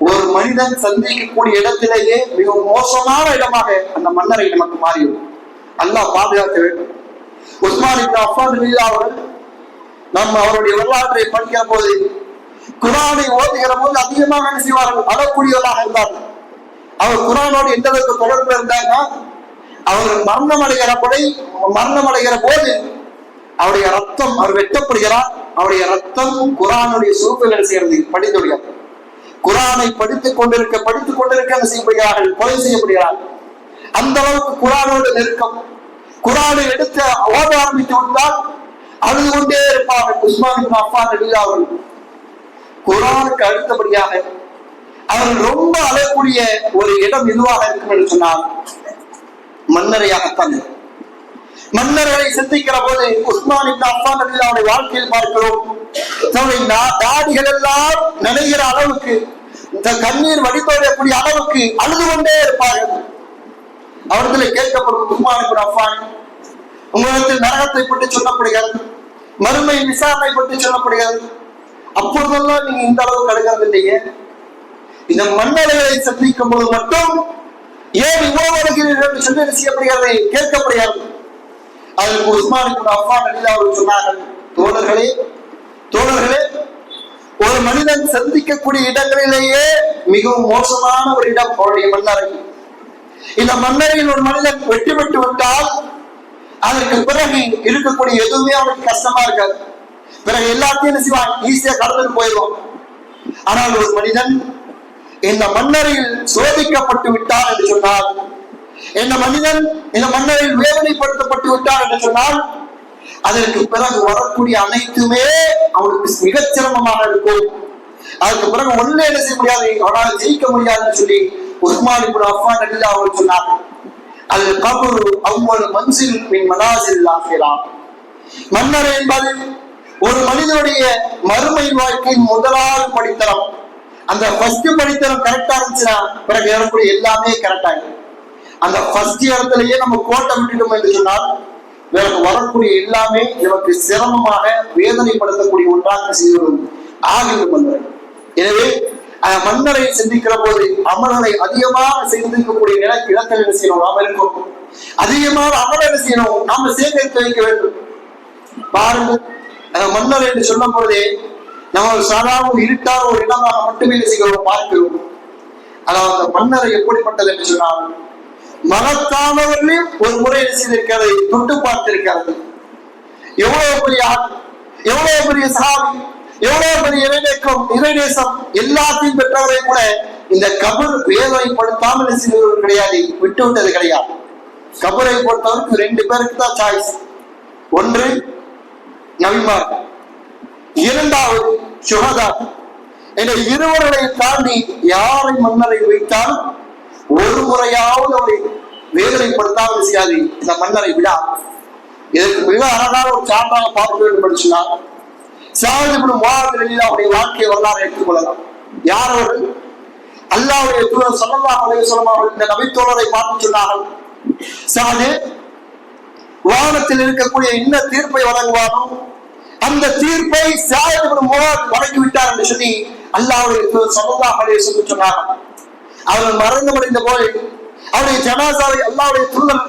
ஒரு மனிதன் சந்திக்கக்கூடிய இடத்திலேயே மிக மோசமான இடமாக அந்த மன்னரை நமக்கு மாறிவிடும். அல்லாஹ் பாதுகாக்க வேண்டும். உஸ்மான் இப்னு அஃபான் ரலியல்லாஹு அன்ஹு நம்ம அவருடைய வரலாற்றை படிக்கிற போது, குர்ஆனை ஓதுகிற போது அதிகமாக என்ன செய்வார்கள்? அழக்கூடியவர்களாக இருந்தார்கள். அவர் குர்ஆனோடு எந்த அளவுக்கு தொடர்பு இருந்தாங்கன்னா, அவர் மரணம் அடைகிற போது அவருடைய ரத்தம், அவர் வெட்டப்படுகிறார், அவருடைய ரத்தம் குர்ஆனுடைய சூப்பில் சேர்ந்து படித்துவிடுகிறார். குர்ஆனை படித்துக் கொண்டிருக்க என்ன செய்யப்படுகிறார்கள்? கொலை செய்யப்படுகிறார்கள். அந்த அளவுக்கு குர்ஆனோடு நெருக்கம். குர்ஆனை எடுத்து ஓத ஆரம்பித்து விட்டால் அழுது கொண்டே இருப்பார்கள். உஸ்மான் இப்னு அஃபான் ரலியல்லாஹு அன்ஹு குர்ஆனுக்கு அடுத்தபடியாக அவர்கள் ரொம்ப அழக்கூடிய ஒரு இடம் எதுவாக இருக்கும் என்று சொன்னால் மன்னரையாகத்தான். மன்னர்களை சிந்திக்கிற போது உஸ்மான் இப்னு அஃபான் ரலியல்லாஹு வாழ்க்கையில் பார்க்கிறோம். தன்னுடைய தாடிகள் எல்லாம் நனைகிற அளவுக்கு, இந்த கண்ணீர் வடித்தோடக்கூடிய அளவுக்கு அழுது கொண்டே இருப்பார்கள். அவர்களை கேட்கப்படும், உஸ்மான் இப்னு அஃபான், உங்களிடத்தில் நரகத்தை பற்றி சொல்லப்படுகிறது, மறுமை விசாரணை பற்றி சொல்லப்படுகிறது, அப்பொழுதெல்லாம் நீங்க இந்த அளவு கடுகிறது இல்லையே, இந்த மன்னர்களை சந்திக்கும் போது மட்டும் ஏன் இவ்வளவு வருகிறீர்கள் என்று சொல்லி செய்யப்படுகிறது, கேட்கப்படுகிறது. அதற்கு உஸ்மான் இப்னு அஃபான் ரலியல்லாஹு அன்ஹு சொன்னார்கள், தோழர்களே, ஒரு மனிதன் சந்திக்கக்கூடிய இடங்களிலேயே மிகவும் மோசமான ஒரு இடம் அவருடைய மன்னரை. இந்த மன்னரையில் ஒரு மனிதன் வெற்றி பெற்று விட்டால் அதற்கு பிறகு இருக்கக்கூடிய எதுவுமே அவனுக்கு கஷ்டமா இருக்காது. பிறகு எல்லாத்தையும் என்ன செய்வான்? ஈஸியா கடந்துட்டு போயிடுவான். ஆனால் ஒரு மனிதன் இந்த மன்னரையில் சோதிக்கப்பட்டு விட்டார் என்று சொன்னால், இந்த மனிதன் இந்த மன்னரில் வேதனைப்படுத்தப்பட்டு விட்டார் என்று சொன்னால், அதற்கு பிறகு வரக்கூடிய அனைத்துமே அவனுக்கு மிகச் சிரமமாக இருக்கும். அதற்கு பிறகு ஒண்ணு என்ன செய்ய முடியாது, அவனால் ஜெயிக்க முடியாதுன்னு சொல்லி உஸ்மான் இப்னு அஃபான் ரலியல்லாஹு அன்ஹு சொன்னார்கள். அல் கப்ரு அவ்வல் மன்சில் மின் மனாசில் ஆகிரா. மன்னர் என்பது ஒரு மனிதனுடைய மறுமை வாழ்க்கையின் முதலாவது படித்தரம். அந்த ஃபர்ஸ்ட் படித்தரம் கரெக்டா இருந்துச்சுன்னா பிறகு வரக்கூடிய எல்லாமே கரெக்டா இருக்கும். அந்த ஃபர்ஸ்ட் இடத்துலயே நம்ம கோட்டை விட்டுட்டோம் என்று சொன்னால் பிறகு வரக்கூடிய எல்லாமே நமக்கு சிரமமாக வேதனைப்படுத்தக்கூடிய ஒன்றாக செய்வது ஆகிவிடும் மன்னர். எனவே மன்னரை சிந்திக்கிற போது அமல்களை அதிகமாக செய்திருக்கக்கூடிய இடத்தில் என்ன செய்யணும்? நாம இருக்கணும். அதிகமாக அமலை என்ன செய்யணும்? நாம சேகரித்து வைக்க வேண்டும். பாருங்கள், மன்னர் என்று சொல்லும் பொழுதே நம்ம சாதாரண இருட்டான ஒரு இடமாக மட்டுமே செய்கிறோம், பார்க்கிறோம். ஆனால் அந்த மன்னரை எப்படிப்பட்டது என்று சொன்னால், மகத்தானவர்களையும் ஒரு முறை செய்திருக்கிறது, தொட்டு பார்த்திருக்கிறது. எவ்வளவு பெரிய எவ்வளவு பெரிய சாமி, எவ்வளவு பெரிய இறைநேசம் எல்லாத்தையும் பெற்றவரை கூட இந்த கபர் வேதனைப்படுத்தாமல் செய்தவர்கள் கிடையாது, விட்டு விட்டது கிடையாது. கபரை பொறுத்தவருக்கு 2 பேருக்கு தான் சாய்ஸ். ஒன்று நபிமார், இரண்டாவது சுஹதா. இந்த இருவர்களை தாண்டி யாரை மன்னரை வைத்தால் ஒரு முறையாவது அவரை வேதனைப்படுத்தாமல் செய்யாது இந்த மன்னரை விடா. இதற்கு மிக அழகான ஒரு சான்றாக பார்க்க வேண்டும் என்று சொன்னார். ஸஅத் இப்னு முஆத் ரலியல்லாஹு அன்ஹு வாழ்க்கை வரலாறு எடுத்துக்கொள்ளலாம். யார் அவர்கள்? அல்லாஹ்வுடைய தூதர் ஸல்லல்லாஹு அலைஹி வஸல்லம் அவர்கள் இந்த நபித்தோழரை பார்த்து சொன்னார்கள், ஸஅத் வானத்தில் இருக்கக்கூடிய என்ன தீர்ப்பை வழங்குவானோ அந்த தீர்ப்பை ஸஅத் இப்னு முஆத் வழங்கி விட்டார் என்று சொல்லி அல்லாஹ்வுடைய தூதர் ஸல்லல்லாஹு அலைஹி வஸல்லம் சொன்னார்கள். அவர்கள் மறைந்த போது அவருடைய ஜனாசாவை அல்லாஹ்வுடைய தூதர்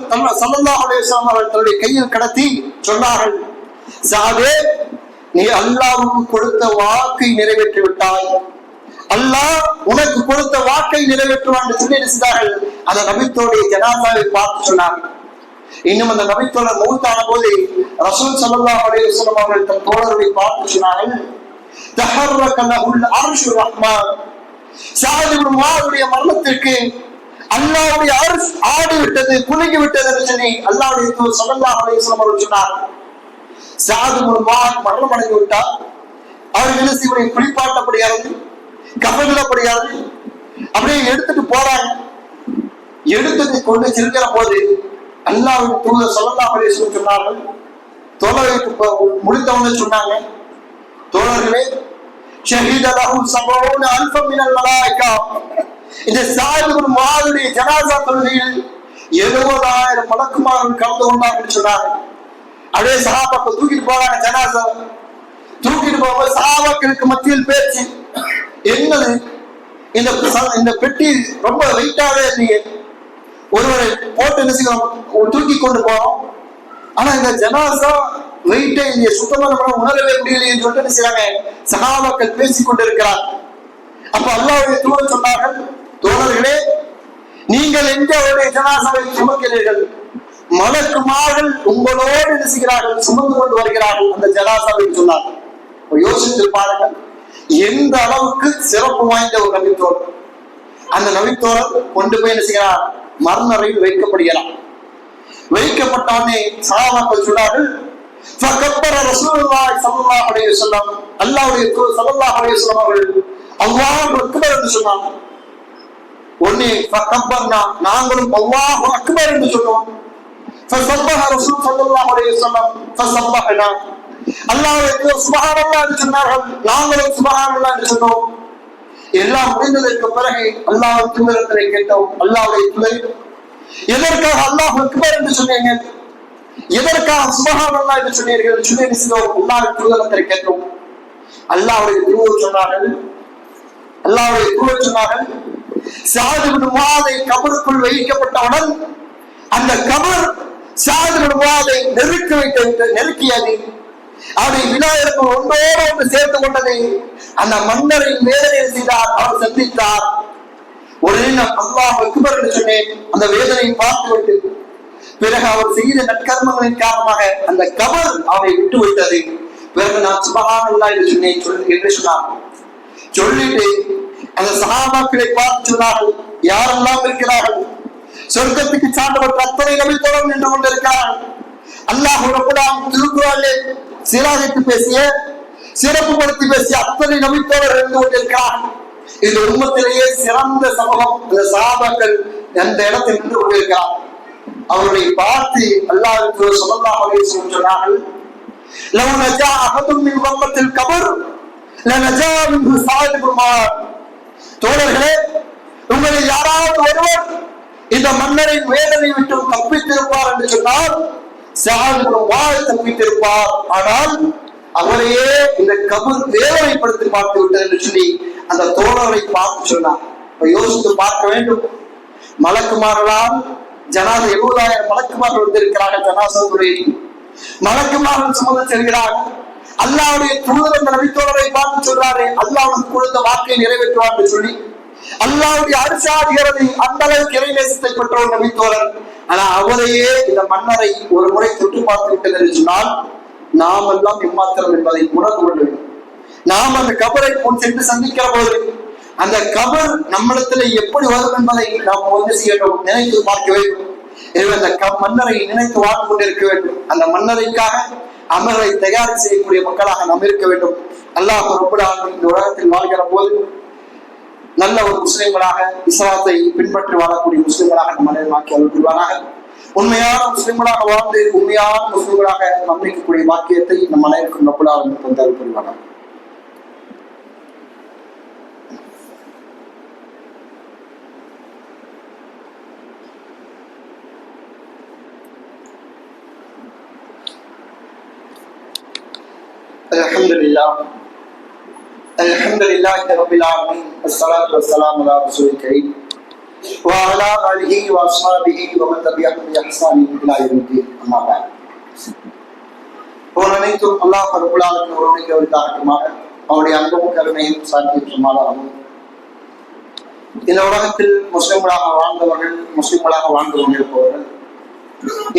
ஸல்லல்லாஹு அலைஹி வஸல்லம் அவர்கள் தன்னுடைய கையில் கடத்தி சொன்னார்கள், ஸஅதே, நீ அல்லாஹ்வுக்கு கொடுத்த வாக்கை நிறைவேற்றி விட்டாய், அல்லாஹ் உனக்கு கொடுத்த வாக்கை நிறைவேற்றுவான் என்று சொல்லி நினைத்தார்கள். அந்த நபித்தோடைய ஜனாசாவை பார்த்து சொன்னார்கள். இன்னும் அந்த நபித்தோழர் மௌத்தான போது ரசூல் ஸல்லல்லாஹு அலைஹி வஸல்லம் அவர்கள் தன் தோழரை பார்த்து சொன்னார்கள், தஹர்ரக லஹுல் அர்ஷுர் ரஹ்மான். ஸஅத் இப்னு முஆதுடைய மரணத்திற்கு அல்லாஹ்வுடைய அர்ஷ் ஆடி விட்டது, குலுங்கி விட்டது என்று சொல்லி அல்லாஹ்வுடைய தூதர் ஸல்லல்லாஹு அலைஹி வஸல்லம் அவர்கள் சொன்னார். ஸஅத் இப்னு முஆத் மரணம் அடைந்து விட்டார். அவர்கள் இவரை குளிப்பாட்டப்படுகிறது, கஃனிடப்படுகிறது. அப்படியே எடுத்துட்டு போறாங்க. எடுத்துட்டு கொண்டு செல்கிற போது அல்லாஹ்வுடைய தூதர் ஸல்லல்லாஹு அலைஹி வஸல்லம் சொன்னார்கள், தொழுகைக்கு முடித்தவங்க சொன்னாங்க, தோழர்களே, ஷஹீத லஹு 70,000 மினல் மலாயிகா, இந்த ஸஅத் இப்னு முஆதுடைய ஜனாஸா தொழுகையில் 70,000 மலக்குமார்கள் கலந்து கொண்டார்கள் சொன்னாங்க. அப்படியே சஹாபாக்கள் தூக்கிட்டு போறாங்க. ஜனாஸா தூக்கிட்டு போகும்போது சஹாபாக்களுக்கு மத்தியில் பேச்சு, என்னது இந்த பெட்டி ரொம்ப வெயிட்டாவே இல்லையே, ஒருவரை போட்டு தூக்கி கொண்டு போறோம், ஆனா இந்த ஜனாஸா வெயிட்டே இல்லையே, சுத்தமான உணரவே முடியலையேன்னு சொல்லிட்டு என்ன செய்றாங்க, சஹாபாக்கள் பேசிக் கொண்டிருக்கிறார். அப்ப அல்லாஹ்வுடைய தூதர் சொன்னார்கள், தோழர்களே, நீங்கள் எந்த ஒரு ஜனாஸாவை சுமக்கிறீர்கள், மலக்குமார்கள் உங்களோடு என்ன செய்கிறார்கள், சுமந்து கொண்டு வருகிறார்கள் அந்த ஜனாஸாவை சொன்னார்கள். யோசித்து பாருங்கள், எந்த அளவுக்கு சிறப்பு வாய்ந்த ஒரு நபித்தோழர். அந்த நபித்தோழர் கொண்டு போய் என்ன செய்கிறார், மரணரையில் வைக்கப்படுகிறார். வைக்கப்பட்டவனே சஹாபாக்கள் சொன்னார்கள், ஃபகப்பர ரசூலுல்லாஹி ஸல்லல்லாஹு அலைஹி வஸல்லம், அல்லாஹ்வுடைய தூதர் ஸல்லல்லாஹு அலைஹி வஸல்லம் அவர்கள் அல்லாஹு அக்பர் என்று சொன்னாங்க. ஒண்ணே ஃபகப்பர்னா, நாங்களும் அல்லாஹு அக்பர் என்று சொன்னோம். ஃபஸப்பஹ ரசூல் ஸல்லல்லாஹு அலைஹி வஸல்லம் ஃபஸப்பஹனா, அல்லாஹ்வுடைய தூதர் சுப்ஹானல்லாஹ் என்று சொன்னார்கள், நாங்களும் சுப்ஹானல்லாஹ் என்று சொன்னோம். எல்லாம் முடிந்ததற்கு பிறகு அல்லாஹ்வுடைய தூதரை கேட்டோம், அல்லாஹ்வுடைய தூதர், எதற்காக அல்லாஹ் அக்பர் என்று சொன்னீங்க, எதற்காக சுப்ஹானல்லாஹ் என்று சொன்னீர்கள் சொல்லி அல்லாஹ்வுடைய தூதரை கேட்டோம். அல்லாஹ்வுடைய தூதர் சொன்னார்கள், ஸஅத் இப்னு முஆதை கபருக்குள் வைக்கப்பட்டவுடன் அந்த கபர் ஸஅத் இப்னு முஆதை நெருக்கியது, அவரை விநாயகர்கள் ஒன்றோடு ஒன்று சேர்த்து கொண்டதை அந்த மன்னரின் வேதனை செய்தார், அவர் சந்தித்தார். உடனே நான் அல்லாஹ் அக்பர் என்று சொன்னேன். அந்த வேதனையை பார்த்துவிட்டு பிறகு அவர் செய்த நற்கர்மங்களின் காரணமாக அந்த கபர் அவரை விட்டு விட்டது. பிறகு நான் சுப்ஹானல்லாஹ் என்று சொன்னேன் என்று சொன்னார். சொல்லிட்டு அந்த சஹாபாக்களை பார்த்து சொன்னார்கள், யாரெல்லாம் இருக்கிறார்கள், சொர்க்கத்துக்கு சான்றவர்கள் அத்தனை நபித்தோழர் நின்று கொண்டிருக்கிறார்கள். அல்லாஹ் ரப்பல் ஆலமீன் திருக்குர்ஆனிலே சிலாகித்து பேசிய, சிறப்புப்படுத்தி பேசிய அத்தனை நபித்தோழர் இருந்து கொண்டிருக்கிறார்கள். இந்த உம்மத்திலேயே சிறந்த சமூகம் இந்த சஹாபாக்கள் அந்த இடத்தில் நின்று கொண்டிருக்கிறார். அவர்களை பார்த்து அல்லாஹ் ஸல்லல்லாஹு அலைஹி வஸல்லம் சொன்னார்கள், லவ் நஜா அஹதும் மின் உம்மத்தில் கபர் லனஜா மின்ஹு ஸஅத் இப்னு முஆத். தோழர்களே, உங்களில் யாராவது ஒருவர் இந்த மன்னரின் வேதனை விட்டு தப்பித்திருப்பார் என்று சொன்னால் ஸஅத் இப்னு முஆத் தப்பித்திருப்பார். ஆனால் அவரையே இந்த கபர் வேதனைப்படுத்தி பார்த்து விட்டது என்று சொல்லி அந்த தோழரை பார்த்து சொன்னார். யோசித்து பார்க்க வேண்டும். மலக்குமார்களால் ஜனாஸா 70,000 மலக்குமார்கள் வந்திருக்கிறார்கள். ஜனாஸாவுடைய மலக்குமார்கள் சுமந்து செல்கிறார்கள். அல்லாஹ்வுடைய தூதர் அந்த நபித்தோழரை பார்த்து சொல்றாரு, அல்லாஹ் கொடுத்த வாக்கை நிறைவேற்றுவார் என்று சொல்லி அல்லாஹ்வுடைய அரிசாதிகிறது. அந்த அளவுக்கு இறைநேசத்தை பெற்ற ஒரு நபித்தோழர். ஆனா அவரையே இந்த மன்னரை ஒரு முறை தொட்டு பார்த்து விட்டது என்று சொன்னால் நாம் எல்லாம் எம்மாத்திரம் என்பதை உணர்ந்து கொள்ள வேண்டும். நாம் அந்த கபரை சென்று சந்திக்கிற போது அந்த கபர் நம்மிடத்துல எப்படி வரும் என்பதை நாம் வந்து செய்யணும், நினைத்து பார்க்க வேண்டும். எனவே அந்த மன்னரை நினைத்து வாழ்ந்து கொண்டிருக்க வேண்டும். அந்த மன்னரைக்காக அமர்களை தயார் செய்யக்கூடிய மக்களாக நாம் இருக்க வேண்டும். அல்லாஹ் ரப்பல் ஆலமீன் இந்த உலகத்தில் வாழ்கிற போது நல்ல ஒரு முஸ்லிம்களாக, இஸ்லாத்தை பின்பற்றி வாழக்கூடிய முஸ்லிம்களாக நம் அனைவரும் ஆக்கி அருள்வானாக. உண்மையான முஸ்லிம்களாக வாழ்ந்து உண்மையான முஸ்லிம்களாக நம்பிக்கக்கூடிய வாக்கியத்தை நம் அனைவருக்கும் ரப்பல் ஆலமீன் தந்து அருள்வானாக. அல்ஹம்துலில்லாஹி ரப்பில் ஆலமீன், வஸ்ஸலாத்து வஸ்ஸலாமு அலா ரசூலில் கரீம் வ அலா ஆலிஹி வ அஸ்ஹாபிஹி வ மன் தபிஅஹும் பி இஹ்சானின் இலா யௌமிddin. அம்மா பஅத். போனனைத்தும் அல்லாஹ் ரப்பல் ஆலமீன் ஒருவனுக்கு உரித்தாகட்டுமாக. அவனுடைய அன்பும் கருணையும் சாந்தியும் சமாதானமும் இந்த உலகத்தில் முஸ்லிம்களாக வாழ்ந்தவர்கள், முஸ்லிம்களாக வாழ்ந்து கொண்டிருப்பவர்கள்,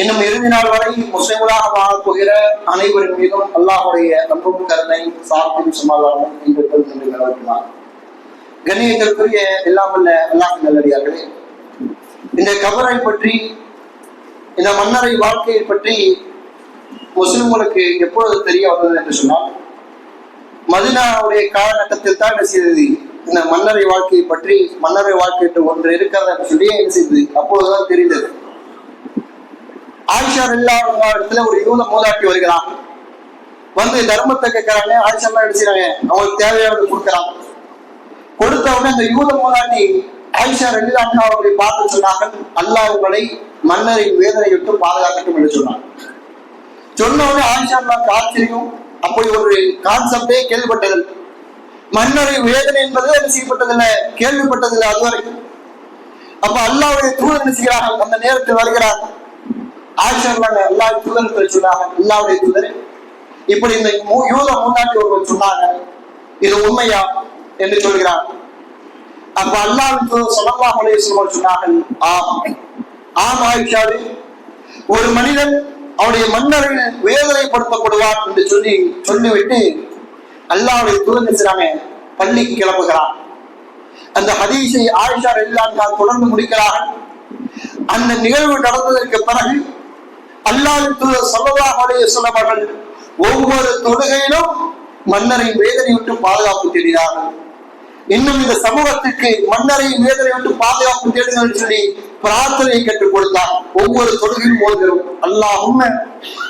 இன்னும் இறுதி நாள் வரை முஸ்லிம்களாக வாழப்போகிற அனைவரின் மீதும் அல்லாஹ்வுடைய அன்பும் கருணை சாந்தியும் சமாதானமும் இன்று நிலவட்டுமாறு. கண்ணியத்திற்குரிய எல்லாம் வல்ல அல்லாஹ்வின் நல்லடியார்களே, இந்த கபரை பற்றி, இந்த மன்னரை வாழ்க்கையை பற்றி முஸ்லிம்களுக்கு எப்பொழுது தெரிய வந்தது என்று சொன்னால், மதீனாவுடைய காலகட்டத்தில் தான் என்ன செய்தது, இந்த மன்னரை வாழ்க்கையை பற்றி, மன்னரை வாழ்க்கை ஒன்று இருக்கிறது என்று சொல்லி என்ன செய்தது, அப்போதுதான் தெரிந்தது. ஆயிஷா ரலியல்லாஹு அன்ஹா இடத்துல ஒரு யூத மூதாட்டி வருகிறான். வந்து தர்மத்தை கேட்கறாங்க. ஆயிஷா எடுத்துறாங்க, அவங்களுக்கு தேவையானது கொடுக்குறாங்க. கொடுத்த உடனே அந்த யூத மூதாட்டி ஆயிஷா ரலியல்லாஹு அன்ஹா அவர்களை பார்த்து சொன்னார்கள், அல்லாஹ் உங்களை மன்னரின் வேதனை விட்டு பாதுகாக்கட்டும் என்று சொன்னாங்க. சொன்ன உடனே ஆயிஷா அல்லாஹ்க்கு ஆச்சரியம். அப்படி ஒரு கான்செப்டே கேள்விப்பட்டது. மன்னரை வேதனை என்பது என்ன செய்யப்பட்டதில்லை, கேள்விப்பட்டதில்லை அதுவரைக்கும். அப்ப அல்லாஹ்வுடைய தூதர் என்ன செய்கிறார்கள், அந்த நேரத்தில் வருகிறார். ஆயிஷா அல்லாஹ் தூதரத்தை சொன்னாங்க, அல்லாஹ்வுடைய தூதர் இப்படி இந்த யூத மூதாட்டி ஒருவர் சொன்னாங்க, இது உண்மையா என்று சொல்கிறார். அப்ப அல்லாஹ்வின் தூதர் ஸல்லல்லாஹு அலைஹி வஸல்லம் சொன்னார்கள், ஆம் ஆயிஷாவே, ஒரு மனிதன் அவருடைய மன்னரில் வேதனைப்படுத்தப்படுவார் என்று சொல்லிவிட்டு அல்லாஹ்வுடைய தூதர் செய்றாங்க, பள்ளிக்கு கிளம்புகிறார். அந்த ஹதீஸை ஆயிஷா ரலியல்லாஹு அன்ஹா தொடர்ந்து முடிக்கிறார்கள். அந்த நிகழ்வு நடந்ததற்கு பிறகு அல்லாஹ்வின் தூதர் ஸல்லல்லாஹு அலைஹி வஸல்லம் அவர்கள் ஒவ்வொரு தொழுகையிலும் மன்னரின் வேதனை விட்டு பாதுகாப்பு தேடினார்கள். இன்னும் இந்த சமூகத்துக்கு மன்னரின் வேதனை விட்டு பாதுகாப்பு தேடுங்கள் என்று சொல்லி பிரார்த்தனையை கற்றுக் கொடுத்தார். ஒவ்வொரு தொழுகையும் ஓதுகிறோம், அல்லாஹும்ம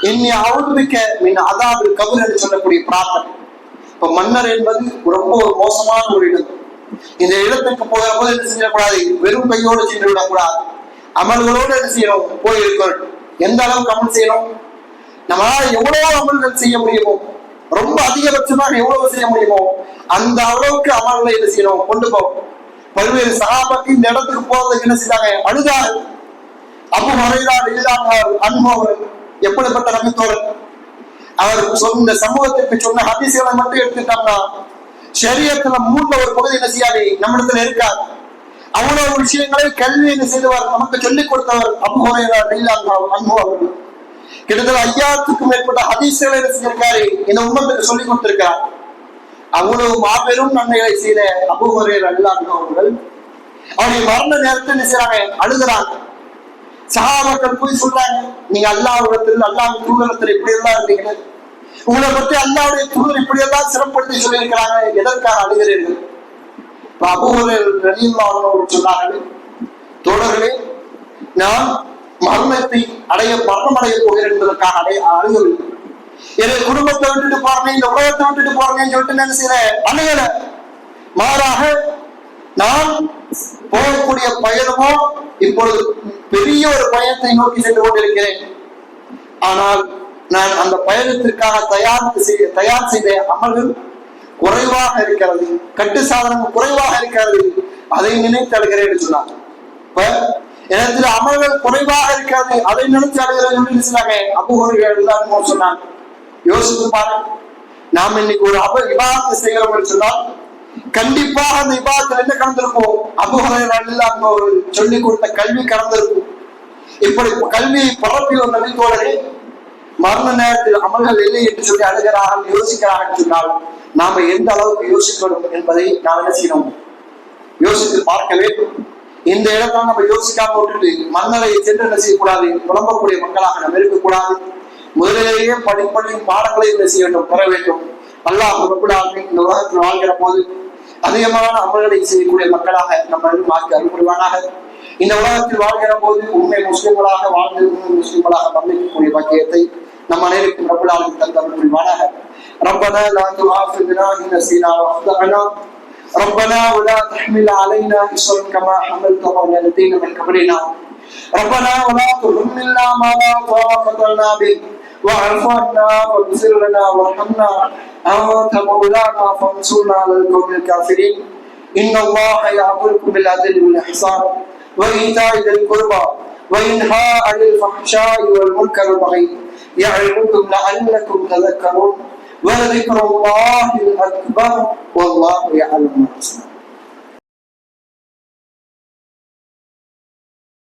இன்னி அஊது பிக்க மின் அஸாபில் கப்ர் என்று சொல்லக்கூடிய பிரார்த்தனை. இப்ப மன்னர் என்பது ரொம்ப ஒரு மோசமான ஒரு இடம். இந்த இடத்துக்கு போகிற போது என்ன செய்யக்கூடாது, வெறும் கையோடு சென்று விடக்கூடாது, அமல்களோடு என்ன செய்யணும், போயிருக்கணும். எந்த அளவுக்கு அமல் செய்யணும், நம்மளால எவ்வளவு அமல்கள் செய்ய முடியுமோ, ரொம்ப அதிகபட்சமாக எவ்வளவு செய்ய முடியுமோ அந்த அளவுக்கு அமல்களை என்ன செய்யணும், கொண்டு போகும். பல்வேறு சஹாபாக்கள் இந்த இடத்துக்கு போறதுக்கு என்ன செய்தாங்க, அழுதார்கள். அபூ ஹுரைரா ரலியல்லாஹு அன்ஹு அவர் எப்படிப்பட்ட நபித்தோழர். அவர் இந்த சமூகத்திற்கு சொன்ன ஹதீஸ்களை மட்டும் எடுத்துட்டோம்னா ஷரியத்துல மூணுல ஒரு பகுதி என்ன செய்யாது, நம்மிடத்துல இருக்காது. அவ்வளவு விஷயங்களை கல்வி என்ன செய்தவர், நமக்கு சொல்லிக் கொடுத்தவர் அபூ ஹுரைரா ரலியல்லாஹு அன்ஹு அவர்கள். கிட்டத்தட்ட 5000க்கும் மேற்பட்ட ஹதீஸ்களை என்ன செஞ்சிருக்காரு, இந்த உம்மத்துக்கு சொல்லிக் கொடுத்திருக்கிறார். அவ்வளவு மாபெரும் நன்மைகளை செய்த அபூ ஹுரைரா ரலியல்லாஹு அன்ஹு அவர்கள் அவருடைய மரண நேரத்தில் என்ன செய்றாங்க, அழுகிறாங்க. சஹாபாக்கள் போய் சொல்றாங்க, நீங்க அல்லாஹ்விடத்தில் அல்லாஹ்வின் தூதரிடத்தில் இப்படி எல்லாம் இருந்தீங்க, உங்களை பற்றி அல்லாஹ்வுடைய தூதர் இப்படி எல்லாம் சிறப்படுத்தி சொல்லி இருக்கிறாங்க, எதற்காக அழுகிறீர்கள்? அபூ ஹுரைரா ரலியல்லாஹு அன்ஹு அவர்கள் சொன்னார்கள், தோழர்களே, நான் மரணம் அடைய போகிறேன் என்பதற்காக அழுகவில்லை. என்னுடைய குடும்பத்தை விட்டுட்டு போறேன், இந்த உலகத்தை விட்டுட்டு போறேன்னு சொல்லிட்டு என்ன செய்யற, அழுகல. மாறாக நான் போகக்கூடிய பயணமோ இப்பொழுது பெரிய ஒரு பயணத்தை நோக்கி சென்று கொண்டிருக்கிறேன். ஆனால் நான் அந்த பயணத்திற்காக தயார் செய்த அமல்கள் குறைவாக இருக்கிறது, கட்டு சாதனம் குறைவாக இருக்கிறது, அதை நினைத்து அழுகிறேன் என்று சொன்னார். இப்ப இடத்துல அமல்கள் குறைவாக இருக்கிறது, அதை நினைச்சு அழுகிறேன் சொன்னாங்க. அபூ ஹுரைரா ரலியல்லாஹு அன்ஹு சொன்னாங்க, யோசித்து பாருங்க, நாம் இன்னைக்கு ஒரு இபாதத்தை செய்கிறோம் என்று சொன்னால் கண்டிப்பாக அந்த இபாதத்தில் என்ன கடந்திருப்போம், அபூ ஹுரைரா ரலியல்லாஹு அன்ஹு அவர்கள் சொல்லிக் கொடுத்த கல்வி கடந்திருக்கும். இப்படி கல்வியை பரப்பி ஒரு நபித்தோழரே மரண நேரத்தில் அமல்கள் இல்லை என்று சொல்லி அழுகிறார்கள், யோசிக்கிறார்கள் சொன்னால் நாம எந்த அளவுக்கு யோசிக்கணும் என்பதை நாம் என்ன செய்யணும், யோசித்து பார்க்க வேண்டும். இந்த இடத்துல நம்ம யோசிக்காம விட்டுட்டு மன்னரை சென்று என்ன செய்யக்கூடாது, புலம்பக்கூடிய மக்களாக நம்ம இருக்கக்கூடாது. முதலிலேயே படிப்படியும் பாடங்களை என்ன செய்ய வேண்டும், பெற வேண்டும். அல்லாஹ் ரப்பல் ஆலமீன் இந்த உலகத்தில் வாழ்கிற போது அதிகமான அமல்களை செய்யக்கூடிய மக்களாக நம்ம மாற்றி அருள்புரிவானாக. இந்த உலகத்தில் வாழ்கிற போது உண்மை முஸ்லிம்களாக வாழ்ந்து உண்மை முஸ்லிம்களாக மரணிக்கக்கூடிய பாக்கியத்தை நம்ம அனைவருக்கும் ரப்பல் ஆலமீன் தந்து அருள்புரிவானாக. ரப்பனா லா துஆஃபித்னா இன் நஸீனா வ அக்தஅனா ربنا ولا تحمل علينا إصرا كما حملته على الذين من قبلنا ربنا ولا تحملنا ما لا طاقة لنا به واعف عنا واغفر لنا وارحمنا أنت مولانا فانصرنا على القوم الكافرين إن الله يأمركم بالعدل والإحسان وإيتاء ذي القربى وينهى عن الفحشاء والمنكر والبغي يعظكم لعلكم تذكرون ولذكر الله الأكبر والله يعلم ما تصنعون.